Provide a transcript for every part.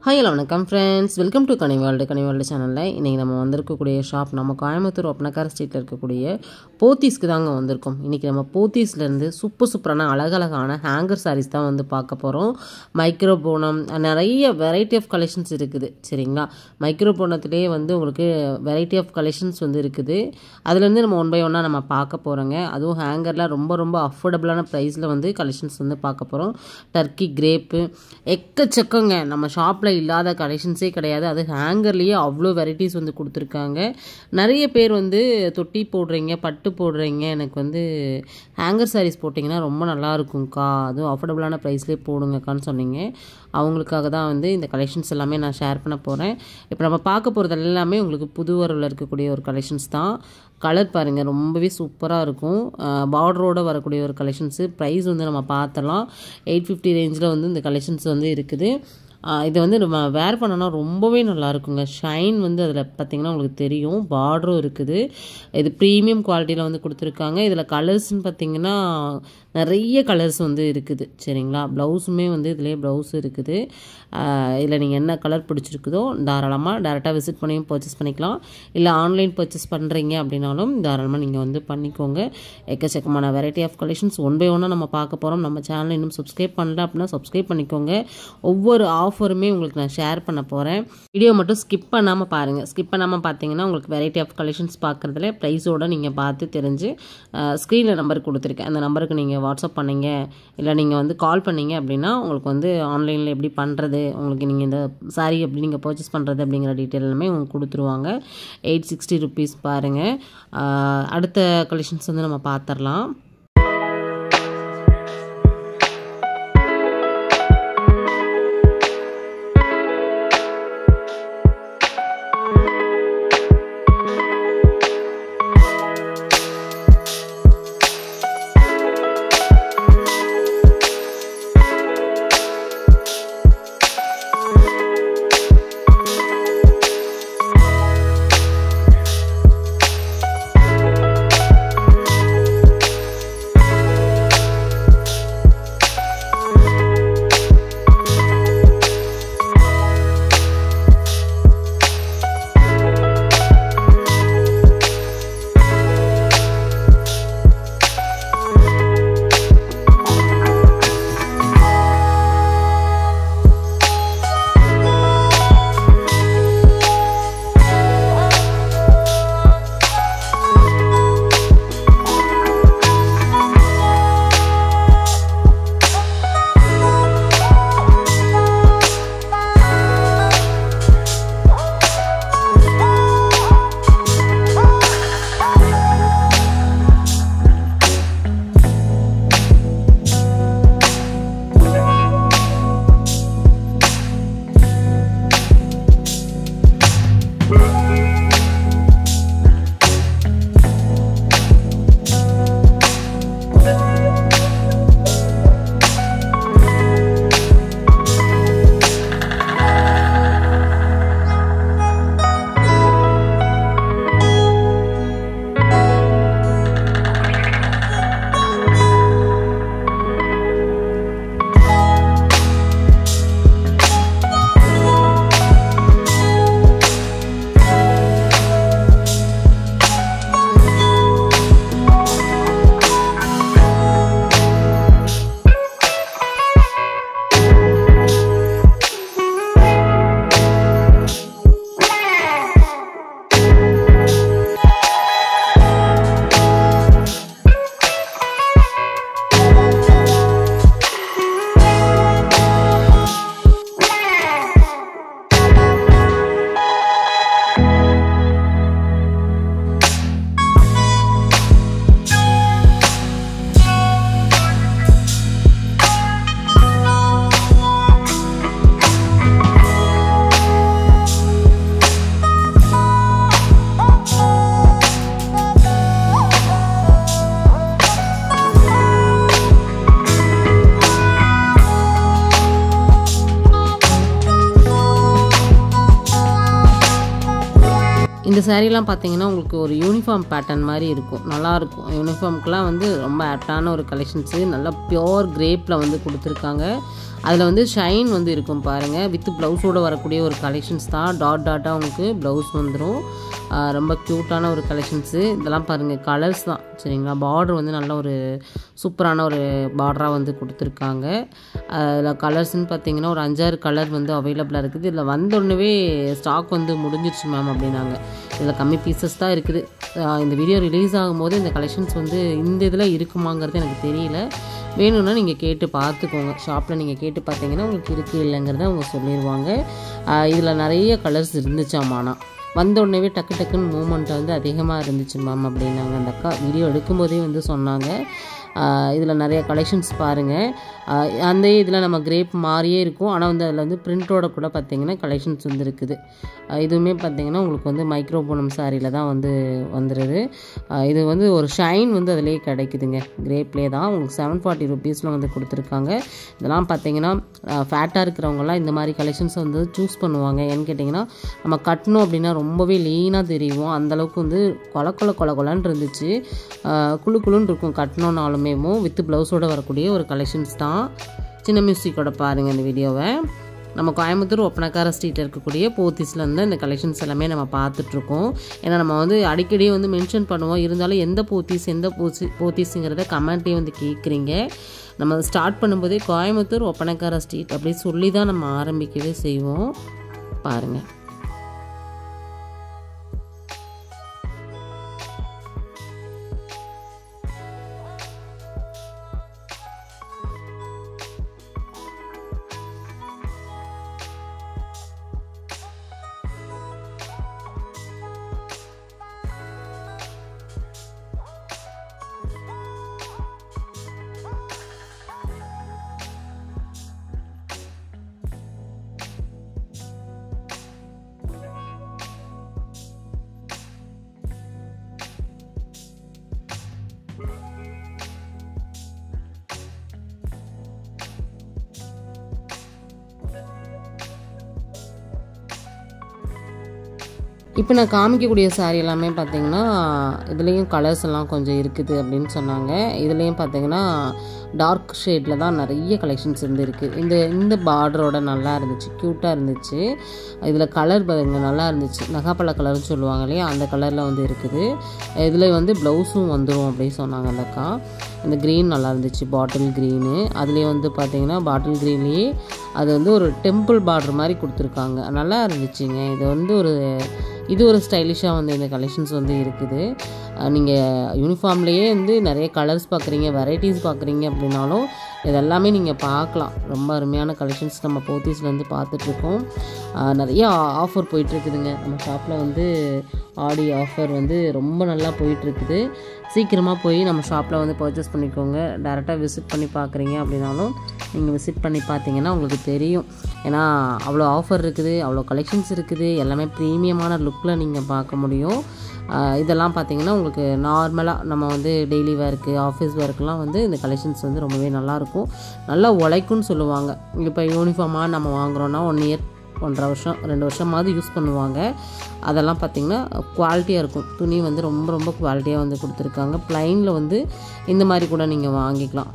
Hi, hello, welcome friends. Welcome to Kani World channel. இன்னைக்கு நம்ம வந்திருக்கக்கூடிய ஷாப் நம்ம கோயம்புத்தூர் ஒப்பனக்கார ஸ்ட்ரீட்ல இருக்கக்கூடிய போத்தீஸ்க்கு தாங்க வந்திருக்கோம். இன்னைக்கு நம்ம போத்தீஸ்ல இருந்து சூப்பரான அழகழகான ஹேங்கர் சாரீஸ் தான் வந்து பார்க்க போறோம். மைக்ரோ போனம் நிறைய வெரைட்டி ஆஃப் கலெக்ஷன்ஸ் இருக்குது. சரிங்களா? மைக்ரோ போனத்திலே வந்து உங்களுக்கு வெரைட்டி ஆஃப் கலெக்ஷன்ஸ் வந்து இருக்குது. அதுல இருந்து நம்ம ஒன் பை ஒன்னா நம்ம பார்க்க போறோங்க. அதுவும் ஹேங்கர்ல ரொம்ப அஃபோர்டபிளான பிரைஸ்ல வந்து கலெக்ஷன்ஸ் வந்து பார்க்க போறோம். டர்க்கி கிரேப் எக்கச்சக்கங்க நம்ம ஷாப்ல இல்லாத கலெக்ஷன்ஸே கிடையாது. அது ஹேங்கர்லேயே அவ்வளோ வெரைட்டிஸ் வந்து கொடுத்துருக்காங்க. நிறைய பேர் வந்து தொட்டி போடுறீங்க, பட்டு போடுறீங்க, எனக்கு வந்து ஹேங்கர் சாரீஸ் போட்டிங்கன்னா ரொம்ப நல்லா இருக்கும்க்கா, அதுவும் அஃபோர்டபுளான ப்ரைஸ்லேயே போடுங்கக்கான்னு சொன்னீங்க. அவங்களுக்காக தான் வந்து இந்த கலெக்ஷன்ஸ் எல்லாமே நான் ஷேர் பண்ண போகிறேன். இப்போ நம்ம பார்க்க போகிறது எல்லாமே உங்களுக்கு புது வரவில் இருக்கக்கூடிய ஒரு கலெக்ஷன்ஸ் தான். கலர் பாருங்கள், ரொம்பவே சூப்பராக இருக்கும். பார்டரோடு வரக்கூடிய ஒரு கலெக்ஷன்ஸு. ப்ரைஸ் வந்து நம்ம பார்த்தலாம். 850 ரேஞ்சில் வந்து இந்த கலெக்ஷன்ஸ் வந்து இருக்குது. இதை வந்து நம்ம வேர் பண்ணோன்னா ரொம்பவே நல்லா இருக்குங்க. ஷைன் வந்து அதில் பார்த்திங்கன்னா உங்களுக்கு தெரியும். பார்டரும் இருக்குது. இது ப்ரீமியம் குவாலிட்டியில் வந்து கொடுத்துருக்காங்க. இதில் கலர்ஸ்ன்னு பார்த்திங்கன்னா நிறைய கலர்ஸ் வந்து இருக்குது. சரிங்களா? ப்ளவுஸுமே வந்து இதிலே ப்ளவுஸ் இருக்குது. இதில் நீங்கள் என்ன கலர் பிடிச்சிருக்குதோ தாராளமாக டேரெக்டாக விசிட் பண்ணியும் பர்ச்சேஸ் பண்ணிக்கலாம். இல்லை ஆன்லைன் பர்ச்சேஸ் பண்ணுறீங்க அப்படின்னாலும் தாராளமாக நீங்கள் வந்து பண்ணிக்கோங்க. எக்கச்சக்கமான variety of collections one by ஒன்னாக நம்ம பார்க்க போகிறோம். நம்ம சேனலை இன்னும் சப்ஸ்கிரைப் பண்ணல அப்படின்னா சப்ஸ்கிரைப் பண்ணிக்கோங்க. ஒவ்வொரு ஆஃபருமே உங்களுக்கு நான் ஷேர் பண்ண போகிறேன். வீடியோ மட்டும் ஸ்கிப் பண்ணாமல் பாருங்கள். ஸ்கிப் பண்ணாமல் பார்த்தீங்கன்னா உங்களுக்கு வெரைட்டி ஆஃப் கலெக்ஷன்ஸ் பார்க்குறதுல ப்ரைஸோடு நீங்கள் பார்த்து தெரிஞ்சு ஸ்க்ரீனில் நம்பர் கொடுத்துருக்கேன். அந்த நம்பருக்கு நீங்கள் வாட்ஸ்அப் பண்ணீங்க, இல்லை நீங்கள் வந்து கால் பண்ணீங்க அப்படின்னா உங்களுக்கு வந்து ஆன்லைனில் எப்படி பண்ணுறது, உங்களுக்கு நீங்கள் இந்த சாரீ எப்படி நீங்கள் பர்ச்சேஸ் பண்ணுறது அப்படிங்கிற டீட்டெயில் எல்லாமே உங்களுக்கு கொடுத்துருவாங்க. 860 rupees பாருங்கள். அடுத்த கலெக்ஷன்ஸ் வந்து நம்ம பார்த்துடலாம். இந்த சாரீலாம் பார்த்தீங்கன்னா உங்களுக்கு ஒரு யூனிஃபார்ம் பேட்டர்ன் மாதிரி இருக்கும், நல்லாயிருக்கும். யூனிஃபார்முக்கெலாம் வந்து ரொம்ப ஆப்டான ஒரு கலெக்ஷன்ஸு. நல்லா பியோர் கிரேப்பில் வந்து கொடுத்துருக்காங்க. அதில் வந்து ஷைன் வந்து இருக்கும் பாருங்கள். வித் ப்ளவுஸோடு வரக்கூடிய ஒரு கலெக்ஷன்ஸ் தான். டாட்டாக உங்களுக்கு ப்ளவுஸ் வந்துடும். ரொம்ப க்யூட்டான ஒரு கலெக்ஷன்ஸு. இதெல்லாம் பாருங்கள் கலர்ஸ் தான் சரிங்களா. பார்டர் வந்து நல்ல ஒரு சூப்பரான ஒரு பார்டராக வந்து கொடுத்துருக்காங்க. அதில் கலர்ஸ்ன்னு பார்த்தீங்கன்னா ஒரு 5-6 கலர் வந்து அவைலபிளாக இருக்குது. இதில் வந்தோடனே ஸ்டாக் வந்து முடிஞ்சிருச்சு மேம் அப்படின்னாங்க. இதில் கம்மி பீசஸ் தான் இருக்குது. இந்த வீடியோ ரிலீஸ் ஆகும்போது இந்த கலெக்ஷன்ஸ் வந்து இந்த இதில் இருக்குமாங்கிறது எனக்கு தெரியல. வேணும்னா நீங்கள் கேட்டு பார்த்துக்கோங்க. ஷாப்பில் நீங்கள் கேட்டு பார்த்தீங்கன்னா உங்களுக்கு இருக்குது இல்லைங்கிறத அவங்க சொல்லிடுவாங்க. இதில் நிறைய கலர்ஸ் இருந்துச்சாமானா வந்தோடனே டக்கு டக்குன்னு மூமெண்ட் வந்து அதிகமாக இருந்துச்சு மேம் அப்படின்னாங்க. அந்த அக்கா வீடியோ எடுக்கும்போதே வந்து சொன்னாங்க. இதில் நிறைய கலெக்ஷன்ஸ் பாருங்கள். அந்த இதில் நம்ம கிரேப் மாதிரியே இருக்கும். ஆனால் வந்து அதில் வந்து பிரிண்டோட கூட பார்த்திங்கன்னா கலெக்ஷன்ஸ் வந்து இருக்குது. இதுவுமே பார்த்திங்கன்னா உங்களுக்கு வந்து மைக்ரோ பூனம் சாரியில் தான் வந்து வந்துடுது. இது வந்து ஒரு ஷைன் வந்து அதிலே கிடைக்குதுங்க. கிரேப்லேயே தான் உங்களுக்கு 740 rupeesல வந்து கொடுத்துருக்காங்க. இதெல்லாம் பார்த்திங்கன்னா ஃபேட்டாக இருக்கிறவங்கலாம் இந்த மாதிரி கலெக்ஷன்ஸை வந்து சூஸ் பண்ணுவாங்க. ஏன்னு கேட்டிங்கன்னா நம்ம கட்டணும் அப்படின்னா ரொம்பவே லீனாக தெரியும். அந்தளவுக்கு வந்து கொலன்னு இருந்துச்சு. குழுன்னு இருக்கும் கட்டணுன்னாலுமே. வித் ப்ளவுஸோடு வரக்கூடிய ஒரு கலெக்ஷன்ஸ் தான். சின்ன மியூசிக்கோட பாருங்கள் இந்த வீடியோவை. நம்ம கோயம்புத்தூர் ஒப்பனக்கார ஸ்ட்ரீட்டில் இருக்கக்கூடிய போத்தீஸில் வந்து இந்த கலெக்ஷன்ஸ் எல்லாமே நம்ம பார்த்துட்ருக்கோம். ஏன்னா நம்ம வந்து அடிக்கடி வந்து மென்ஷன் பண்ணுவோம். இருந்தாலும் எந்த போத்தீஸுங்கிறத கமெண்ட்லேயே வந்து கேட்குறீங்க. நம்ம ஸ்டார்ட் பண்ணும்போதே கோயம்புத்தூர் ஒப்பனக்கார ஸ்ட்ரீட் அப்படி சொல்லி தான் நம்ம ஆரம்பிக்கவே செய்வோம். பாருங்கள். இப்போ நான் காமிக்கக்கூடிய சாரீ எல்லாமே பார்த்திங்கன்னா இதுலேயும் கலர்ஸ் எல்லாம் கொஞ்சம் இருக்குது அப்படின்னு சொன்னாங்க. இதுலேயும் பார்த்திங்கன்னா டார்க் ஷேடில் தான் நிறைய கலெக்ஷன்ஸ் இருக்குது. இந்த பார்டரோட நல்லா இருந்துச்சு, க்யூட்டாக இருந்துச்சு. இதில் கலர் பாருங்க நல்லா இருந்துச்சு. நகாப்பழ கலர்னு சொல்லுவாங்க இல்லையா, அந்த கலரில் வந்து இருக்குது. இதில் வந்து ப்ளவுஸும் வந்துடும் அப்படின்னு சொன்னாங்க அந்த அக்கா. இந்த க்ரீன் நல்லா இருந்துச்சு, பாட்டில் க்ரீனு. அதுலேயே வந்து பார்த்திங்கன்னா பாட்டில் க்ரீன்லேயே அது வந்து ஒரு டெம்பிள் பார்டர் மாதிரி கொடுத்துருக்காங்க. நல்லா இருந்துச்சுங்க. இது ஒரு ஸ்டைலிஷாக வந்து இந்த கலெக்ஷன்ஸ் வந்து இருக்குது. நீங்கள் யூனிஃபார்ம்லேயே வந்து நிறைய கலர்ஸ் பார்க்குறீங்க, வெரைட்டிஸ் பார்க்குறீங்க அப்படின்னாலும் இதெல்லாமே நீங்கள் பார்க்கலாம். ரொம்ப அருமையான கலெக்ஷன்ஸ் நம்ம போத்தீஸ்லேருந்து பார்த்துட்ருக்கோம். நிறைய ஆஃபர் போயிட்டுருக்குதுங்க. நம்ம ஷாப்பில் வந்து ஆடி ஆஃபர் வந்து ரொம்ப நல்லா போயிட்டுருக்குது. சீக்கிரமாக போய் நம்ம ஷாப்பில் வந்து பர்ச்சேஸ் பண்ணிக்கோங்க. டேரெக்டாக விசிட் பண்ணி பார்க்குறீங்க அப்படின்னாலும் நீங்கள் விசிட் பண்ணி பார்த்தீங்கன்னா உங்களுக்கு தெரியும். ஏன்னா அவ்வளோ ஆஃபர் இருக்குது, அவ்வளோ கலெக்ஷன்ஸ் இருக்குது. எல்லாமே ப்ரீமியமான லுக்கில் நீங்கள் பார்க்க முடியும். இதெல்லாம் பார்த்திங்கன்னா உங்களுக்கு நார்மலாக நம்ம வந்து டெய்லி வேர்க்கு, ஆஃபீஸ் வேர்க்கெலாம் வந்து இந்த கலெக்ஷன்ஸ் வந்து ரொம்பவே நல்லாயிருக்கும். நல்லா உழைக்கும்னு சொல்லுவாங்க. இப்போ யூனிஃபார்மாக நம்ம வாங்குகிறோன்னா 1 இயர் 1.5 வருஷம் 2 வருஷமாவது யூஸ் பண்ணுவாங்க. அதெல்லாம் பார்த்திங்கன்னா குவாலிட்டியாக இருக்கும். துணி வந்து ரொம்ப குவாலிட்டியாக வந்து கொடுத்துருக்காங்க. ப்ளைனில் வந்து இந்த மாதிரி கூட நீங்கள் வாங்கிக்கலாம்.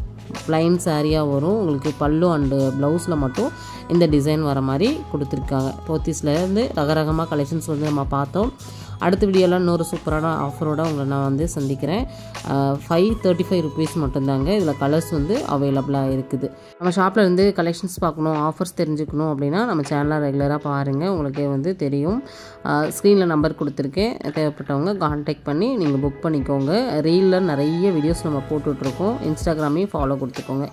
ப்ளைன் சாரியாக வரும். உங்களுக்கு பல்லு அண்டு ப்ளவுஸில் மட்டும் இந்த டிசைன் வர மாதிரி கொடுத்துருக்காங்க. போத்தீஸ்லேருந்து ரகரகமாக கலெக்ஷன்ஸ் வந்து நம்ம பார்த்தோம். அடுத்த வீடியோவில் இன்னொரு சூப்பரான ஆஃபரோடு உங்களை நான் வந்து சந்திக்கிறேன். 535 rupees மட்டும்தாங்க. இதில் கலர்ஸ் வந்து அவைலபிளாக இருக்குது. நம்ம ஷாப்பில் இருந்து கலெக்ஷன்ஸ் பார்க்கணும், ஆஃபர்ஸ் தெரிஞ்சுக்கணும் அப்படின்னா நம்ம சேனலை ரெகுலராக பாருங்கள், உங்களுக்கே வந்து தெரியும். ஸ்க்ரீனில் நம்பர் கொடுத்துருக்கேன். தேவைப்பட்டவங்க கான்டாக்ட் பண்ணி நீங்கள் புக் பண்ணிக்கோங்க. ரீலில் நிறைய வீடியோஸ் நம்ம போட்டுட்ருக்கோம். இன்ஸ்டாகிராமையும் ஃபாலோ கொடுத்துக்கோங்க.